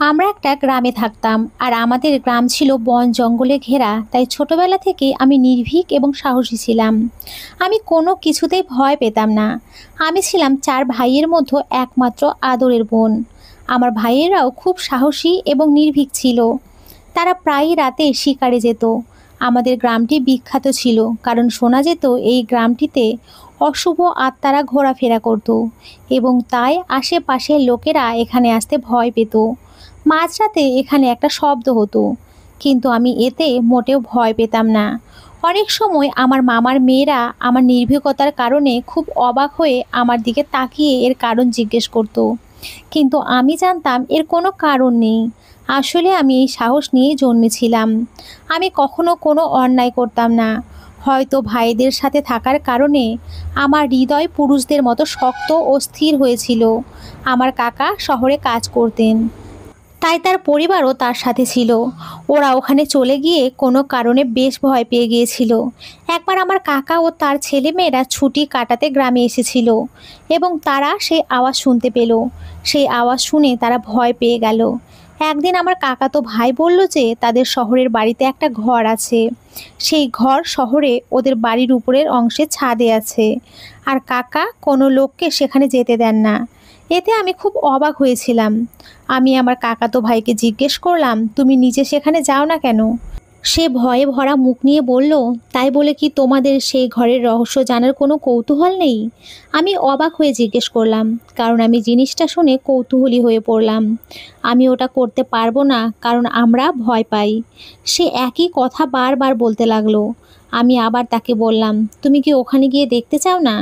আমরা একটা গ্রামে থাকতাম আর আমাদের গ্রাম ছিল বন জঙ্গলে ঘেরা, তাই ছোটবেলা থেকে আমি নির্ভীক এবং সাহসী ছিলাম। আমি কোনো কিছুতেই ভয় পেতাম না। আমি ছিলাম চার ভাইয়ের মধ্যে একমাত্র আদরের বোন। আমার ভাইয়েরাও খুব সাহসী এবং নির্ভীক ছিল। তারা প্রায়ই রাতে শিকারে যেত। আমাদের গ্রামটি বিখ্যাত ছিল, কারণ শোনা যেত এই গ্রামটিতে অশুভ আত্মারা ঘোরাফেরা করত এবং তাই আশেপাশের লোকেরা এখানে আসতে ভয় পেত। মাঝরাতে এখানে একটা শব্দ হতো, কিন্তু আমি এতে মোটেও ভয় পেতাম না। অনেক সময় আমার মামার মেয়েরা আমার নির্ভীকতার কারণে খুব অবাক হয়ে আমার দিকে তাকিয়ে এর কারণ জিজ্ঞেস করত, কিন্তু আমি জানতাম এর কোনো কারণ নেই। আসলে আমি এই সাহস নিয়েই জন্মেছিলাম। আমি কখনো কোনো অন্যায় করতাম না। হয়তো ভাইদের সাথে থাকার কারণে আমার হৃদয় পুরুষদের মতো শক্ত ও স্থির হয়েছিল। আমার কাকা শহরে কাজ করতেন, তাই তার পরিবারও তার সাথে ছিল। ওরা ওখানে চলে গিয়ে কোনো কারণে বেশ ভয় পেয়ে গিয়েছিল। একবার আমার কাকা ও তার ছেলেমেয়েরা ছুটি কাটাতে গ্রামে এসেছিল এবং তারা সেই আওয়াজ শুনতে পেল। সেই আওয়াজ শুনে তারা ভয় পেয়ে গেল। একদিন আমার কাকাতো ভাই বলল যে তাদের শহরের বাড়িতে একটা ঘর আছে। সেই ঘর শহরে ওদের বাড়ির উপরের অংশে ছাদে আছে, আর কাকা কোনো লোককে সেখানে যেতে দেন না। এতে আমি খুব অবাক হয়েছিলাম। আমি আমার কাকাতো ভাইকে জিজ্ঞেস করলাম, তুমি নিজে সেখানে যাও না কেন? সে ভয়ে ভরা মুখ নিয়ে বলল, তাই বলে কি তোমাদের সেই ঘরের রহস্য জানার কোনো কৌতূহল নেই? আমি অবাক হয়ে জিজ্ঞেস করলাম, কারণ আমি জিনিসটা শুনে কৌতূহলী হয়ে পড়লাম। আমি ওটা করতে পারবো না, কারণ আমরা ভয় পাই। সে একই কথা বারবার বলতে লাগলো। আমি আবার তাকে বললাম, তুমি কি ওখানে গিয়ে দেখতে চাও না?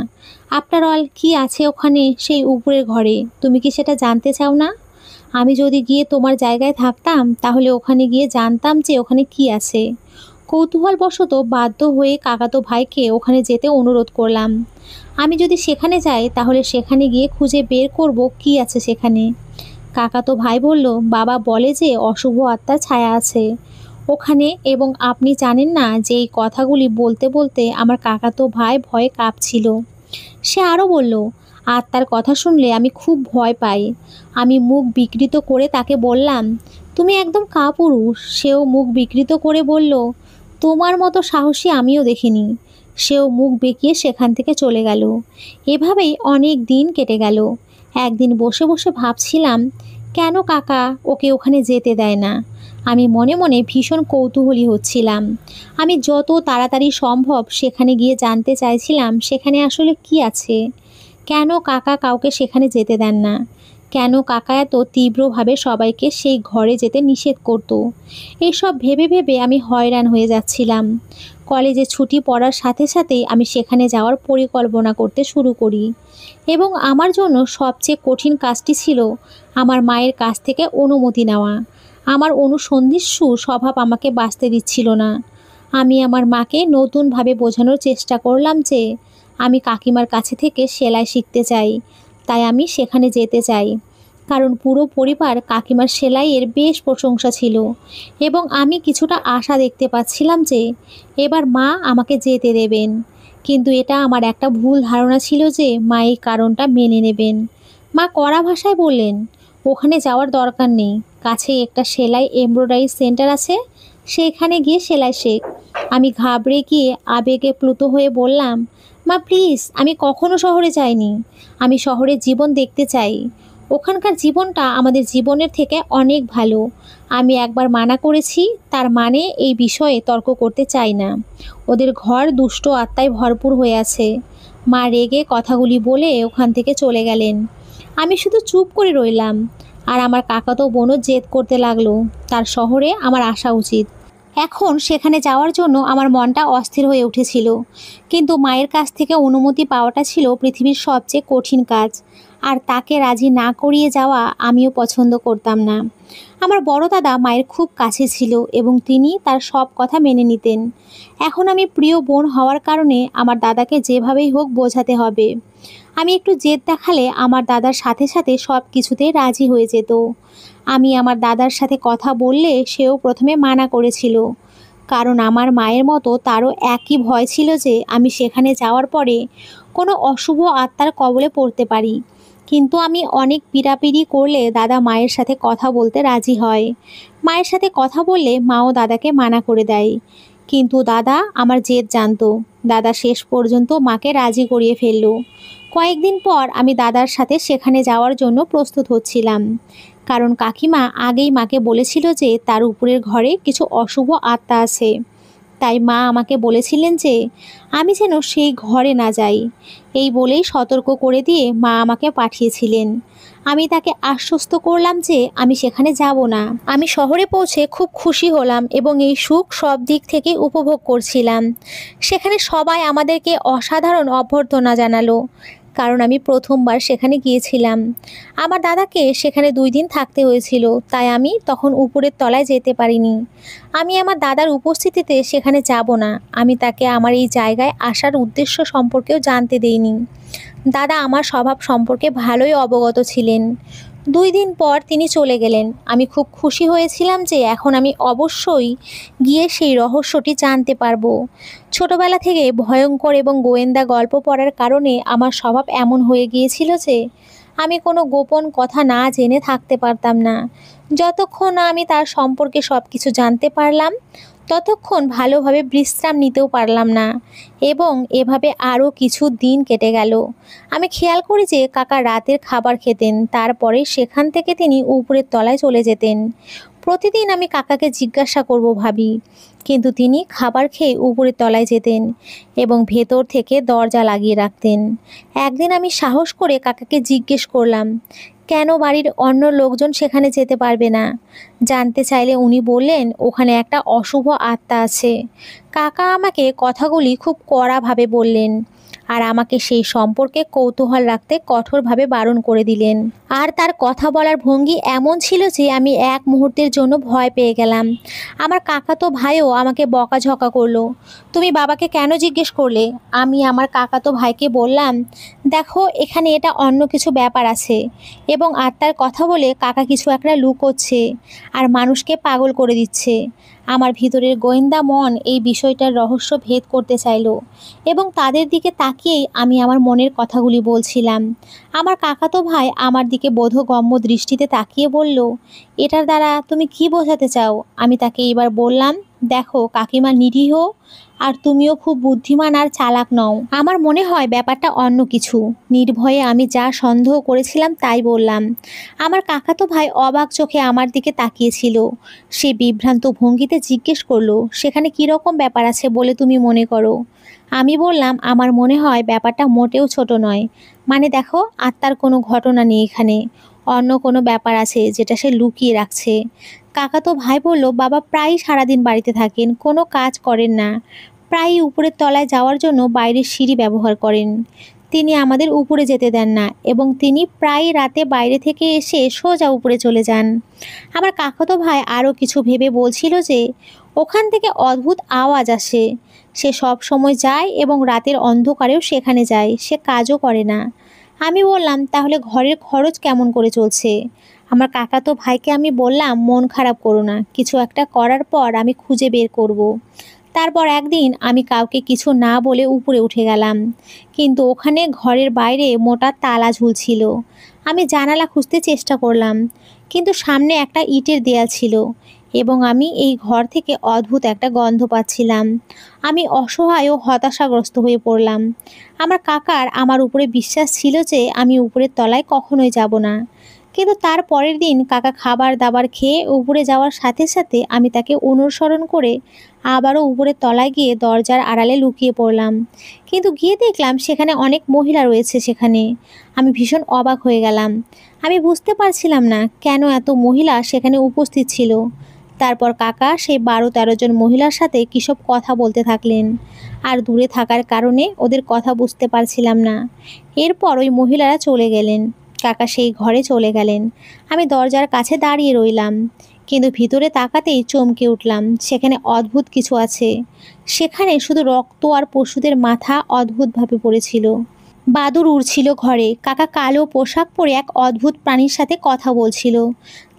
আফটার অল কি আছে ওখানে সেই উপরের ঘরে, তুমি কি সেটা জানতে চাও না? আমি যদি গিয়ে তোমার জায়গায় থাকতাম তাহলে ওখানে গিয়ে জানতাম যে ওখানে কি আছে। কৌতূহলবশত বাধ্য হয়ে কাকাতো ভাইকে ওখানে যেতে অনুরোধ করলাম। আমি যদি সেখানে যাই তাহলে সেখানে গিয়ে খুঁজে বের করব কি আছে সেখানে। কাকাতো ভাই বলল, বাবা বলে যে অশুভ আত্মার ছায়া আছে ওখানে, এবং আপনি জানেন না যে এই কথাগুলি বলতে বলতে আমার কাকাতো ভাই ভয়ে কাঁপছিল। সে আরও বলল, আত্মার কথা শুনলে আমি খুব ভয় পাই। আমি মুখ বিকৃত করে তাকে বললাম, তুমি একদম কাপুরুষ। সেও মুখ বিকৃত করে বলল, তোমার মতো সাহসী আমিও দেখিনি। সেও মুখ বেঁকিয়ে সেখান থেকে চলে গেল। এভাবেই অনেক দিন কেটে গেল। একদিন বসে বসে ভাবছিলাম, কেন কাকা ওকে ওখানে যেতে দেয় না। আমি মনে মনে ভীষণ কৌতূহলী হচ্ছিলাম। আমি যত তাড়াতাড়ি সম্ভব সেখানে গিয়ে জানতে চাইছিলাম সেখানে আসলে কি আছে। কেন কাকা কাউকে সেখানে যেতে দেন না? কেন কাকা এত তীব্রভাবে সবাইকে সেই ঘরে যেতে নিষেধ করত? এইসব ভেবে ভেবে আমি হয়রান হয়ে যাচ্ছিলাম। কলেজে ছুটি পড়ার সাথে সাথেই আমি সেখানে যাওয়ার পরিকল্পনা করতে শুরু করি, এবং আমার জন্য সবচেয়ে কঠিন কাজটি ছিল আমার মায়ের কাছ থেকে অনুমতি নেওয়া। আমার অনুসন্ধিৎসু স্বভাব আমাকে বাঁচতে দিচ্ছিল না। আমি আমার মাকে নতুনভাবে বোঝানোর চেষ্টা করলাম যে আমি কাকিমার কাছে থেকে সেলাই শিখতে চাই, তাই আমি সেখানে যেতে চাই। কারণ পুরো পরিবার কাকিমার সেলাইয়ের বেশ প্রশংসা ছিল, এবং আমি কিছুটা আশা দেখতে পাচ্ছিলাম যে এবার মা আমাকে যেতে দেবেন। কিন্তু এটা আমার একটা ভুল ধারণা ছিল যে মা এই কারণটা মেনে নেবেন। মা কড়া ভাষায় বললেন, ওখানে যাওয়ার দরকার নেই, কাছেই একটা সেলাই এমব্রয়ডারি সেন্টার আছে, সেখানে গিয়ে সেলাই শেখ। আমি ঘাবড়ে গিয়ে আবেগে প্লুত হয়ে বললাম, মা প্লিজ, আমি কখনো শহরে যাইনি। আমি শহরের জীবন দেখতে চাই। ওখানকার জীবনটা আমাদের জীবনের থেকে অনেক ভালো। আমি একবার মানা করেছি, তার মানে এই বিষয়ে তর্ক করতে চাই না। ওদের ঘর দুষ্ট আত্মায় ভরপুর হয়ে আছে। মা রেগে কথাগুলি বলে ওখান থেকে চলে গেলেন। আমি শুধু চুপ করে রইলাম, আর আমার কাকাতো বোনও জেদ করতে লাগলো তার শহরে আমার আসা উচিত। এখন সেখানে যাওয়ার জন্য আমার মনটা অস্থির হয়ে উঠেছিল, কিন্তু মায়ের কাছ থেকে অনুমতি পাওয়াটা ছিল পৃথিবীর সবচেয়ে কঠিন কাজ, আর তাকে রাজি না করিয়ে যাওয়া আমিও পছন্দ করতাম না। আমার বড় দাদা মায়ের খুব কাছে ছিল এবং তিনি তার সব কথা মেনে নিতেন। এখন আমি প্রিয় বোন হওয়ার কারণে আমার দাদাকে যেভাবেই হোক বোঝাতে হবে। আমি একটু জেদ দেখালে আমার দাদার সাথে সাথে সব কিছুতেই রাজি হয়ে যেত। আমি আমার দাদার সাথে কথা বললে সেও প্রথমে মানা করেছিল, কারণ আমার মায়ের মতো তারও একই ভয় ছিল যে আমি সেখানে যাওয়ার পরে কোনো অশুভ আত্মার কবলে পড়তে পারি। কিন্তু আমি অনেক পীড়াপিড়ি করলে দাদা মায়ের সাথে কথা বলতে রাজি হয়। মায়ের সাথে কথা বললে মাও দাদাকে মানা করে দেয়। কিন্তু দাদা আমার জেদ জানতো। দাদা শেষ পর্যন্ত মাকে রাজি করিয়ে ফেলল। কয়েকদিন পর আমি দাদার সাথে সেখানে যাওয়ার জন্য প্রস্তুত হচ্ছিলাম, কারণ কাকিমা আগেই মাকে বলেছিল যে তার উপরের ঘরে কিছু অশুভ আত্মা আছে। তাই মা আমাকে বলেছিলেন যে আমি যেন সেই ঘরে না যাই। এই বলেই সতর্ক করে দিয়ে মা আমাকে পাঠিয়েছিলেন। আমি তাকে আশ্বস্ত করলাম যে আমি সেখানে যাব না। আমি শহরে পৌঁছে খুব খুশি হলাম এবং এই সুখ সব দিক থেকে উপভোগ করছিলাম। সেখানে সবাই আমাদেরকে অসাধারণ অভ্যর্থনা জানালো, কারণ আমি প্রথমবার সেখানে গিয়েছিলাম। আমার দাদাকে সেখানে 2 দিন থাকতে হয়েছিল, তাই আমি তখন উপরের তলায় যেতে পারিনি। আমি আমার দাদার উপস্থিতিতে সেখানে যাব না। আমি তাকে আমার এই জায়গায় আসার উদ্দেশ্য সম্পর্কেও জানতে দেইনি। দাদা আমার স্বভাব সম্পর্কে ভালোই অবগত ছিলেন। 2 দিন পর তিনি চলে গেলেন। আমি খুব খুশি হয়েছিলাম যে এখন আমি অবশ্যই গিয়ে সেই রহস্যটি জানতে পারবো। ছোটবেলা থেকে ভয়ঙ্কর এবং গোয়েন্দা গল্প পড়ার কারণে আমার স্বভাব এমন হয়ে গিয়েছিল যে আমি কোনো গোপন কথা না জেনে থাকতে পারতাম না। যতক্ষণ না আমি তার সম্পর্কে সব কিছু জানতে পারলাম, ততক্ষণ ভালোভাবে বিশ্রাম নিতেও পারলাম না। এবং এভাবে আরও কিছু দিন কেটে গেল। আমি খেয়াল করি যে কাকা রাতের খাবার খেতেন, তারপরে সেখান থেকে তিনি উপরের তলায় চলে যেতেন। প্রতিদিন আমি কাকাকে জিজ্ঞাসা করব ভাবি, কিন্তু তিনি খাবার খেয়ে উপরের তলায় যেতেন এবং ভেতর থেকে দরজা লাগিয়ে রাখতেন। একদিন আমি সাহস করে কাকাকে জিজ্ঞেস করলাম, কেন বাড়ির অন্য লোকজন সেখানে যেতে পারবে না? জানতে চাইলে উনি বললেন, ওখানে একটা অশুভ আত্মা আছে। কাকা আমাকে কথাগুলি খুব কড়াভাবে বললেন আর আমাকে সেই সম্পর্কে কৌতূহল রাখতে কঠোরভাবে বারণ করে দিলেন। আর তার কথা বলার ভঙ্গি এমন ছিল যে আমি এক মুহূর্তের জন্য ভয় পেয়ে গেলাম। আমার কাকাতো ভাইও আমাকে বকাঝকা করলো। তুমি বাবাকে কেন জিজ্ঞেস করলে? আমি আমার কাকাতো ভাইকে বললাম, দেখো এখানে এটা অন্য কিছু ব্যাপার আছে এবং আত্মার কথা বলে কাকা কিছু একটা লুকোচ্ছে আর মানুষকে পাগল করে দিচ্ছে। আমার ভিতরের গোয়েন্দা মন এই বিষয়টার রহস্য ভেদ করতে চাইলো এবং তাদের দিকে তাকিয়েই আমি আমার মনের কথাগুলি বলছিলাম। আমার কাকাতো ভাই আমার দিকে বোধগম্য দৃষ্টিতে তাকিয়ে বলল, এটার দ্বারা তুমি কি বোঝাতে চাও? আমি তাকে এবার বললাম, দেখো কাকিমা নিরীহ আর তুমিও খুব বুদ্ধিমান আর চালাক নও। আমার মনে হয় ব্যাপারটা অন্য কিছু। নির্ভয়ে আমি যা সন্দেহ করেছিলাম তাই বললাম। আমার কাকাতো ভাই অবাক চোখে আমার দিকে তাকিয়েছিল। সে বিভ্রান্ত ভঙ্গিতে জিজ্ঞেস করলো, সেখানে কীরকম ব্যাপার আছে বলে তুমি মনে করো? আমি বললাম, আমার মনে হয় ব্যাপারটা মোটেও ছোট নয়। মানে দেখো, আত্মার কোনো ঘটনা নেই এখানে, অন্য কোনো ব্যাপার আছে যেটা সে লুকিয়ে রাখছে। কাকাতো ভাই বলল, বাবা প্রায়ই সারাদিন বাড়িতে থাকেন, কোনো কাজ করেন না, প্রায়ই উপরের তলায় যাওয়ার জন্য বাইরের সিঁড়ি ব্যবহার করেন। তিনি আমাদের উপরে যেতে দেন না এবং তিনি প্রায় রাতে বাইরে থেকে এসে সোজা উপরে চলে যান। আমার কাকাতো ভাই আরও কিছু ভেবে বলছিল যে ওখান থেকে অদ্ভুত আওয়াজ আসে। সে সব সময় যায় এবং রাতের অন্ধকারেও সেখানে যায়, সে কাজও করে না। আমি বললাম, তাহলে ঘরের খরচ কেমন করে চলছে? আমার কাকাতো ভাইকে আমি বললাম, মন খারাপ করো না, কিছু একটা করার পর আমি খুঁজে বের করব। তারপর একদিন আমি কাউকে কিছু না বলে উপরে উঠে গেলাম, কিন্তু ওখানে ঘরের বাইরে মোটা তালা ঝুলছিল। আমি জানালা খুঁজতে চেষ্টা করলাম, কিন্তু সামনে একটা ইটের দেয়াল ছিল এবং আমি এই ঘর থেকে অদ্ভুত একটা গন্ধ পাচ্ছিলাম। আমি অসহায় ও হতাশাগ্রস্ত হয়ে পড়লাম। আমার কাকার আমার উপরে বিশ্বাস ছিল যে আমি উপরের তলায় কখনোই যাব না। কিন্তু তার পরের দিন কাকা খাবার দাবার খেয়ে উপরে যাওয়ার সাথে সাথে আমি তাকে অনুসরণ করে আবারও উপরের তলায় গিয়ে দরজার আড়ালে লুকিয়ে পড়লাম। কিন্তু গিয়ে দেখলাম সেখানে অনেক মহিলা রয়েছে সেখানে। আমি ভীষণ অবাক হয়ে গেলাম। আমি বুঝতে পারছিলাম না কেন এত মহিলা সেখানে উপস্থিত ছিল। তারপর কাকা সেই 12-13 জন মহিলার সাথে কিসব কথা বলতে থাকলেন, আর দূরে থাকার কারণে ওদের কথা বুঝতে পারছিলাম না। এরপর ওই মহিলারা চলে গেলেন। কাকা সেই ঘরে চলে গেলেন। আমি দরজার কাছে দাঁড়িয়ে রইলাম, কিন্তু ভিতরে তাকাতেই চমকে উঠলাম। সেখানে অদ্ভুত কিছু আছে। সেখানে শুধু রক্ত আর পশুদের মাথা অদ্ভুতভাবে পড়েছিল। বাদুড় উড়ছিল ঘরে। কাকা কালো পোশাক পরে এক অদ্ভুত প্রাণীর সাথে কথা বলছিল।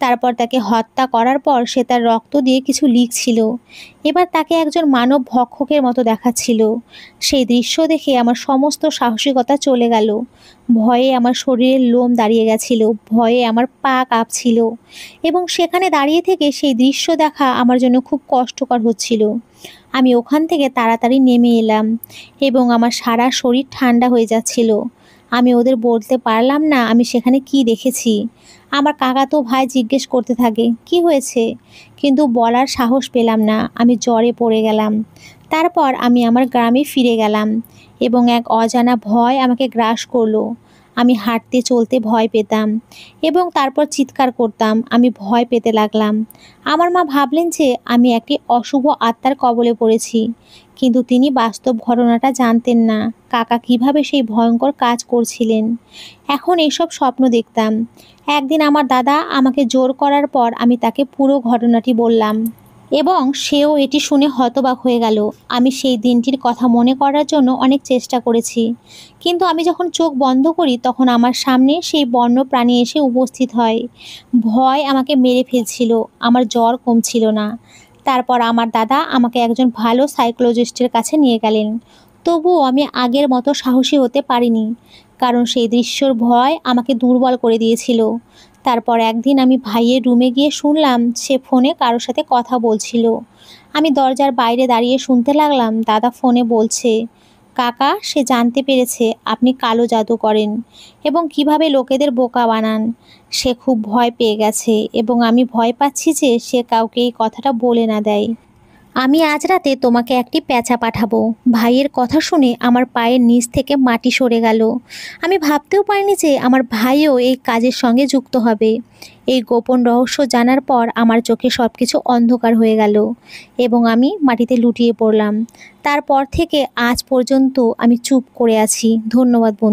তারপর তাকে হত্যা করার পর সে তার রক্ত দিয়ে কিছু লিখছিল। এবার তাকে একজন মানব ভক্ষকের মতো দেখাচ্ছিল। সেই দৃশ্য দেখে আমার সমস্ত সাহসিকতা চলে গেল। ভয়ে আমার শরীরের লোম দাঁড়িয়ে গেছিল, ভয়ে আমার পা কাঁপছিল এবং সেখানে দাঁড়িয়ে থেকে সেই দৃশ্য দেখা আমার জন্য খুব কষ্টকর হচ্ছিল। আমি ওখান থেকে তাড়াতাড়ি নেমে এলাম এবং আমার সারা শরীর ঠান্ডা হয়ে যাচ্ছিল। আমি ওদের বলতে পারলাম না আমি সেখানে কি দেখেছি। আমার কাকাতো ভাই জিজ্ঞেস করতে থাকে কি হয়েছে, কিন্তু বলার সাহস পেলাম না। আমি জ্বরে পড়ে গেলাম। তারপর আমি আমার গ্রামে ফিরে গেলাম এবং এক অজানা ভয় আমাকে গ্রাস করলো। আমি হাঁটতে চলতে ভয় পেতাম এবং তারপর চিৎকার করতাম। আমি ভয় পেতে লাগলাম। আমার মা ভাবলেন যে আমি একটি অশুভ আত্মার কবলে পড়েছি, কিন্তু তিনি বাস্তব ঘটনাটা জানতেন না কাকা কিভাবে সেই ভয়ঙ্কর কাজ করছিলেন। এখন এইসব স্বপ্ন দেখতাম। একদিন আমার দাদা আমাকে জোর করার পর আমি তাকে পুরো ঘটনাটি বললাম এবং সেও এটি শুনে হতবাক হয়ে গেল। আমি সেই দিনটির কথা মনে করার জন্য অনেক চেষ্টা করেছি, কিন্তু আমি যখন চোখ বন্ধ করি তখন আমার সামনে সেই বন্য প্রাণী এসে উপস্থিত হয়। ভয় আমাকে মেরে ফেলছিল, আমার জ্বর কমছিল না। তারপর আমার দাদা আমাকে একজন ভালো সাইকোলজিস্টের কাছে নিয়ে গেলেন। তবুও আমি আগের মতো সাহসী হতে পারিনি, কারণ সেই দৃশ্যর ভয় আমাকে দুর্বল করে দিয়েছিল। তারপর একদিন আমি ভাইয়ের রুমে গিয়ে শুনলাম সে ফোনে কারোর সাথে কথা বলছিল। আমি দরজার বাইরে দাঁড়িয়ে শুনতে লাগলাম দাদা ফোনে বলছে, কাকা সে জানতে পেরেছে আপনি কালো জাদু করেন এবং কিভাবে লোকেদের বোকা বানান। সে খুব ভয় পেয়ে গেছে এবং আমি ভয় পাচ্ছি যে সে কাউকে এই কথাটা বলে না দেয়। আমি আজ রাতে তোমাকে একটি প্যাঁচা পাঠাবো। ভাইয়ের কথা শুনে আমার পায়ের নিচ থেকে মাটি সরে গেল। আমি ভাবতেও পারিনি যে আমার ভাইও এই কাজের সঙ্গে যুক্ত হবে। এই গোপন রহস্য জানার পর আমার চোখে সব কিছু অন্ধকার হয়ে গেল এবং আমি মাটিতে লুটিয়ে পড়লাম। তারপর থেকে আজ পর্যন্ত আমি চুপ করে আছি। ধন্যবাদ বন্ধু।